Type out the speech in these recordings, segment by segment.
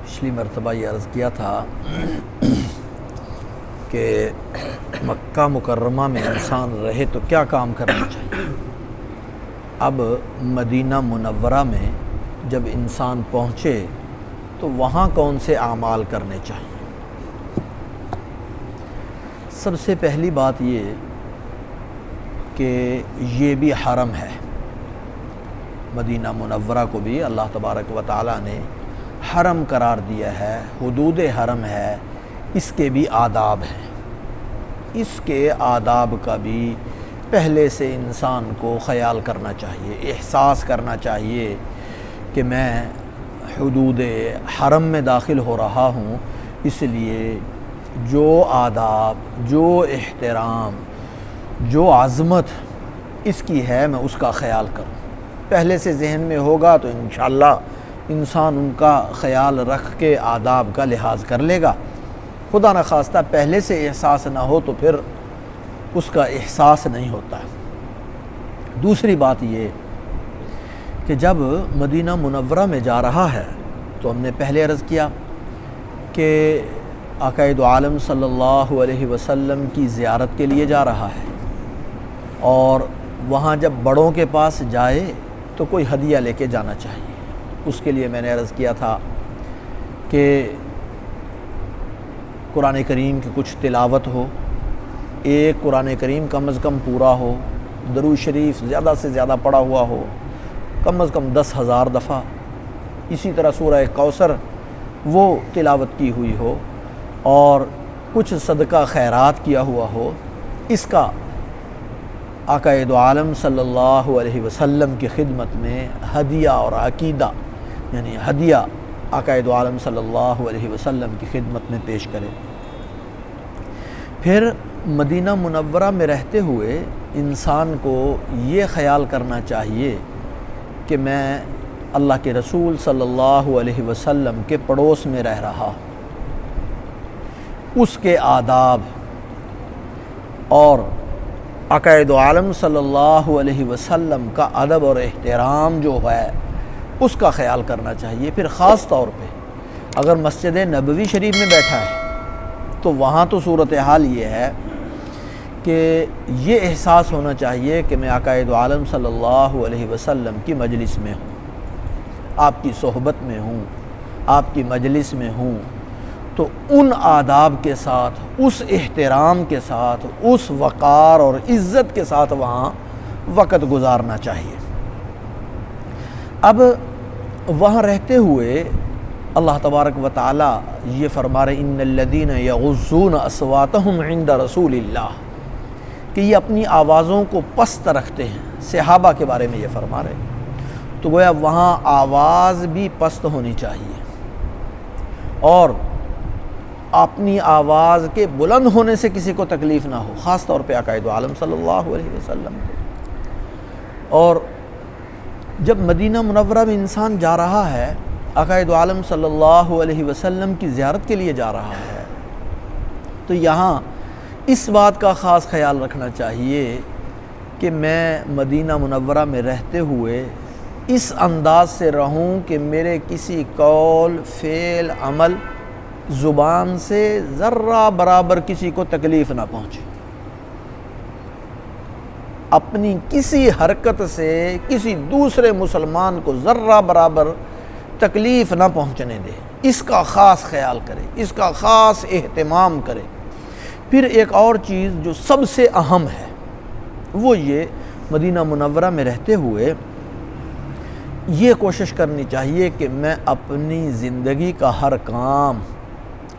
پچھلی مرتبہ یہ عرض کیا تھا کہ مکہ مکرمہ میں انسان رہے تو کیا کام کرنا چاہیے۔ اب مدینہ منورہ میں جب انسان پہنچے تو وہاں کون سے اعمال کرنے چاہیے۔ سب سے پہلی بات یہ کہ یہ بھی حرم ہے، مدینہ منورہ کو بھی اللہ تبارک و تعالیٰ نے حرم قرار دیا ہے، حدود حرم ہے، اس کے بھی آداب ہیں۔ اس کے آداب کا بھی پہلے سے انسان کو خیال کرنا چاہیے، احساس کرنا چاہیے کہ میں حدود حرم میں داخل ہو رہا ہوں، اس لیے جو آداب، جو احترام، جو عظمت اس کی ہے میں اس کا خیال کروں۔ پہلے سے ذہن میں ہوگا تو انشاءاللہ انسان ان کا خیال رکھ کے آداب کا لحاظ کر لے گا۔ خدا نخواستہ پہلے سے احساس نہ ہو تو پھر اس کا احساس نہیں ہوتا ہے۔ دوسری بات یہ کہ جب مدینہ منورہ میں جا رہا ہے تو ہم نے پہلے عرض کیا کہ آقا دو عالم صلی اللہ علیہ وسلم کی زیارت کے لیے جا رہا ہے، اور وہاں جب بڑوں کے پاس جائے تو کوئی ہدیہ لے کے جانا چاہیے۔ اس کے لیے میں نے عرض کیا تھا کہ قرآن کریم کی کچھ تلاوت ہو، ایک قرآن کریم کم از کم پورا ہو، درود شریف زیادہ سے زیادہ پڑھا ہوا ہو، کم از کم 10,000 دفعہ، اسی طرح سورہ کوثر وہ تلاوت کی ہوئی ہو، اور کچھ صدقہ خیرات کیا ہوا ہو۔ اس کا آقا دو عالم صلی اللہ علیہ وسلم کی خدمت میں ہدیہ اور عقیدہ، یعنی ہدیہ آقا دو عالم صلی اللہ علیہ وسلم کی خدمت میں پیش کرے۔ پھر مدینہ منورہ میں رہتے ہوئے انسان کو یہ خیال کرنا چاہیے کہ میں اللہ کے رسول صلی اللہ علیہ وسلم کے پڑوس میں رہ رہا ہوں، اس کے آداب اور آقا دو عالم صلی اللہ علیہ وسلم کا ادب اور احترام جو ہے اس کا خیال کرنا چاہیے۔ پھر خاص طور پہ اگر مسجد نبوی شریف میں بیٹھا ہے تو وہاں تو صورتحال یہ ہے کہ یہ احساس ہونا چاہیے کہ میں آقا دو عالم صلی اللہ علیہ وسلم کی مجلس میں ہوں، آپ کی صحبت میں ہوں، آپ کی مجلس میں ہوں، تو ان آداب کے ساتھ، اس احترام کے ساتھ، اس وقار اور عزت کے ساتھ وہاں وقت گزارنا چاہیے۔ اب وہاں رہتے ہوئے اللہ تبارک و تعالی یہ فرما رہے ان الذین یغضون اصواتهم عند رسول اللہ، کہ یہ اپنی آوازوں کو پست رکھتے ہیں۔ صحابہ کے بارے میں یہ فرما رہے، تو گویا وہاں آواز بھی پست ہونی چاہیے، اور اپنی آواز کے بلند ہونے سے کسی کو تکلیف نہ ہو، خاص طور پہ آقا دو عالم صلی اللہ علیہ وسلم کو۔ اور جب مدینہ منورہ میں انسان جا رہا ہے، آقا دو عالم صلی اللہ علیہ وسلم کی زیارت کے لیے جا رہا ہے، تو یہاں اس بات کا خاص خیال رکھنا چاہیے کہ میں مدینہ منورہ میں رہتے ہوئے اس انداز سے رہوں کہ میرے کسی قول، فعل، عمل، زبان سے ذرہ برابر کسی کو تکلیف نہ پہنچے، اپنی کسی حرکت سے کسی دوسرے مسلمان کو ذرہ برابر تکلیف نہ پہنچنے دے، اس کا خاص خیال کرے، اس کا خاص اہتمام کرے۔ پھر ایک اور چیز جو سب سے اہم ہے وہ یہ مدینہ منورہ میں رہتے ہوئے یہ کوشش کرنی چاہیے کہ میں اپنی زندگی کا ہر کام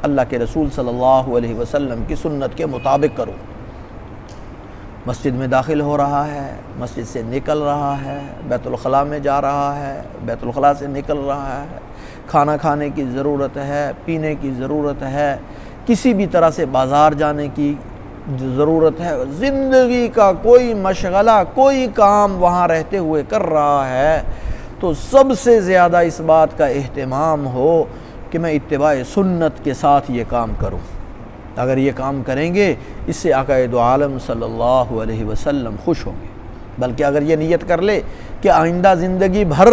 اللہ کے رسول صلی اللہ علیہ وسلم کی سنت کے مطابق کروں۔ مسجد میں داخل ہو رہا ہے، مسجد سے نکل رہا ہے، بیت الخلاء میں جا رہا ہے، بیت الخلاء سے نکل رہا ہے، کھانا کھانے کی ضرورت ہے، پینے کی ضرورت ہے، کسی بھی طرح سے بازار جانے کی ضرورت ہے، زندگی کا کوئی مشغلہ، کوئی کام وہاں رہتے ہوئے کر رہا ہے، تو سب سے زیادہ اس بات کا اہتمام ہو کہ میں اتباع سنت کے ساتھ یہ کام کروں۔ اگر یہ کام کریں گے اس سے آقا دو عالم صلی اللہ علیہ وسلم خوش ہوں گے۔ بلکہ اگر یہ نیت کر لے کہ آئندہ زندگی بھر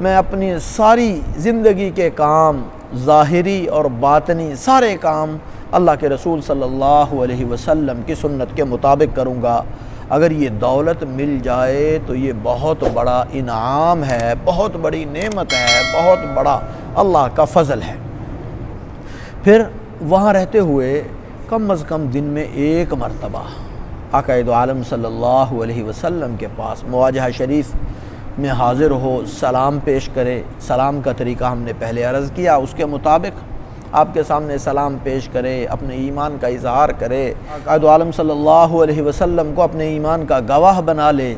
میں اپنی ساری زندگی کے کام ظاہری اور باطنی سارے کام اللہ کے رسول صلی اللہ علیہ وسلم کی سنت کے مطابق کروں گا۔ اگر یہ دولت مل جائے تو یہ بہت بڑا انعام ہے، بہت بڑی نعمت ہے، بہت بڑا اللہ کا فضل ہے۔ پھر وہاں رہتے ہوئے کم از کم دن میں ایک مرتبہ آقا دو عالم صلی اللہ علیہ وسلم کے پاس مواجہہ شریف میں حاضر ہو، سلام پیش کرے۔ سلام کا طریقہ ہم نے پہلے عرض کیا، اس کے مطابق آپ کے سامنے سلام پیش کرے، اپنے ایمان کا اظہار کرے، آقا دو عالم صلی اللہ علیہ وسلم کو اپنے ایمان کا گواہ بنا لے،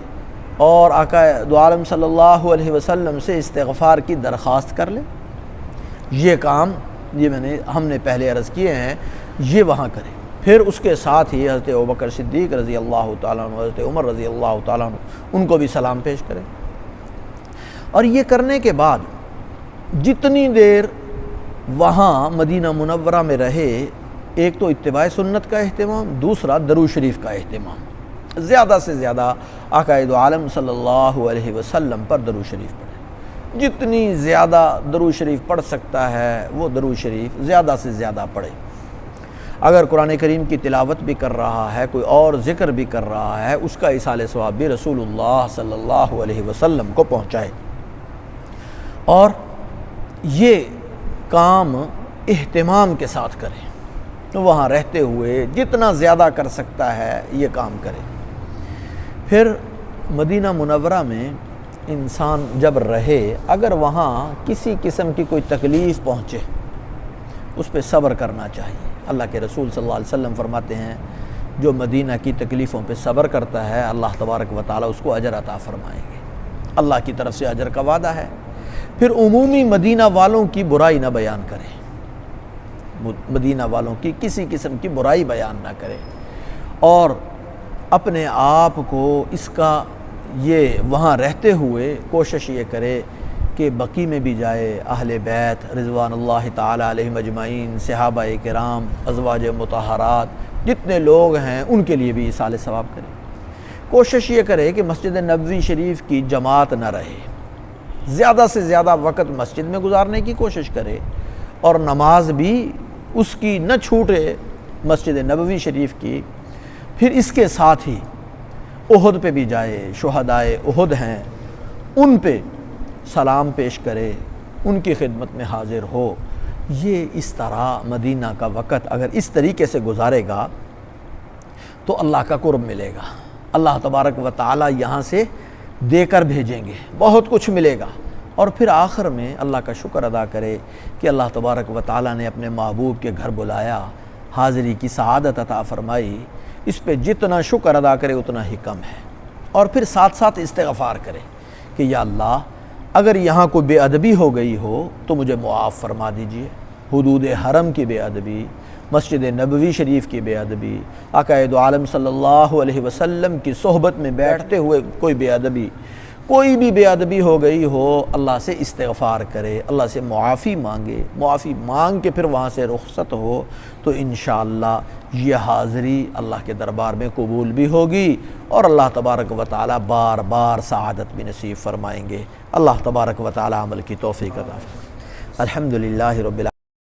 اور آقا دو عالم صلی اللہ علیہ وسلم سے استغفار کی درخواست کر لے۔ یہ کام ہم نے پہلے عرض کیے ہیں، یہ وہاں کرے۔ پھر اس کے ساتھ ہی حضرت ابوبکر صدیق رضی اللہ تعالیٰ عنہ، حضرت عمر رضی اللہ تعالیٰ عنہ، ان کو بھی سلام پیش کرے۔ اور یہ کرنے کے بعد جتنی دیر وہاں مدینہ منورہ میں رہے، ایک تو اتباع سنت کا اہتمام، دوسرا درود شریف کا اہتمام، زیادہ سے زیادہ آقا دو عالم صلی اللہ علیہ وسلم پر درود شریف پڑھے۔ جتنی زیادہ درود شریف پڑھ سکتا ہے وہ درود شریف زیادہ سے زیادہ پڑھے۔ اگر قرآن کریم کی تلاوت بھی کر رہا ہے، کوئی اور ذکر بھی کر رہا ہے، اس کا ایصال ثواب بھی رسول اللہ صلی اللہ علیہ وسلم کو پہنچائے۔ اور یہ کام اہتمام کے ساتھ کرے، تو وہاں رہتے ہوئے جتنا زیادہ کر سکتا ہے یہ کام کرے۔ پھر مدینہ منورہ میں انسان جب رہے، اگر وہاں کسی قسم کی کوئی تکلیف پہنچے، اس پہ صبر کرنا چاہیے۔ اللہ کے رسول صلی اللہ علیہ وسلم فرماتے ہیں، جو مدینہ کی تکلیفوں پہ صبر کرتا ہے اللہ تبارک و تعالیٰ اس کو اجر عطا فرمائیں گے۔ اللہ کی طرف سے اجر کا وعدہ ہے۔ پھر عمومی مدینہ والوں کی برائی نہ بیان کرے، مدینہ والوں کی کسی قسم کی برائی بیان نہ کرے، اور اپنے آپ کو اس کا یہ وہاں رہتے ہوئے کوشش یہ کرے کہ بقی میں بھی جائے، اہل بیت رضوان اللہ تعالی علیہم اجمعین، صحابہ کرام، ازواج مطہرات، جتنے لوگ ہیں ان کے لیے بھی ایصال ثواب کرے۔ کوشش یہ کرے کہ مسجد نبوی شریف کی جماعت نہ رہے، زیادہ سے زیادہ وقت مسجد میں گزارنے کی کوشش کرے، اور نماز بھی اس کی نہ چھوٹے مسجد نبوی شریف کی۔ پھر اس کے ساتھ ہی احد پہ بھی جائے، شہدائے احد ہیں ان پہ سلام پیش کرے، ان کی خدمت میں حاضر ہو۔ یہ اس طرح مدینہ کا وقت اگر اس طریقے سے گزارے گا تو اللہ کا قرب ملے گا، اللہ تبارک و تعالیٰ یہاں سے دے کر بھیجیں گے، بہت کچھ ملے گا۔ اور پھر آخر میں اللہ کا شکر ادا کرے کہ اللہ تبارک و تعالیٰ نے اپنے محبوب کے گھر بلایا، حاضری کی سعادت عطا فرمائی۔ اس پہ جتنا شکر ادا کرے اتنا ہی کم ہے۔ اور پھر ساتھ ساتھ استغفار کرے کہ یا اللہ اگر یہاں کوئی بے ادبی ہو گئی ہو تو مجھے معاف فرما دیجئے، حدود حرم کی بے ادبی، مسجد نبوی شریف کی بے ادبی، آقا دو عالم صلی اللہ علیہ وسلم کی صحبت میں بیٹھتے ہوئے کوئی بے ادبی، کوئی بھی بے ادبی ہو گئی ہو، اللہ سے استغفار کرے، اللہ سے معافی مانگے، معافی مانگ کے پھر وہاں سے رخصت ہو، تو انشاءاللہ یہ حاضری اللہ کے دربار میں قبول بھی ہوگی، اور اللہ تبارک و تعالیٰ بار بار سعادت بھی نصیب فرمائیں گے۔ اللہ تبارک و تعالیٰ عمل کی توفیق عطا فرمائے۔ الحمدللہ رب العالمین۔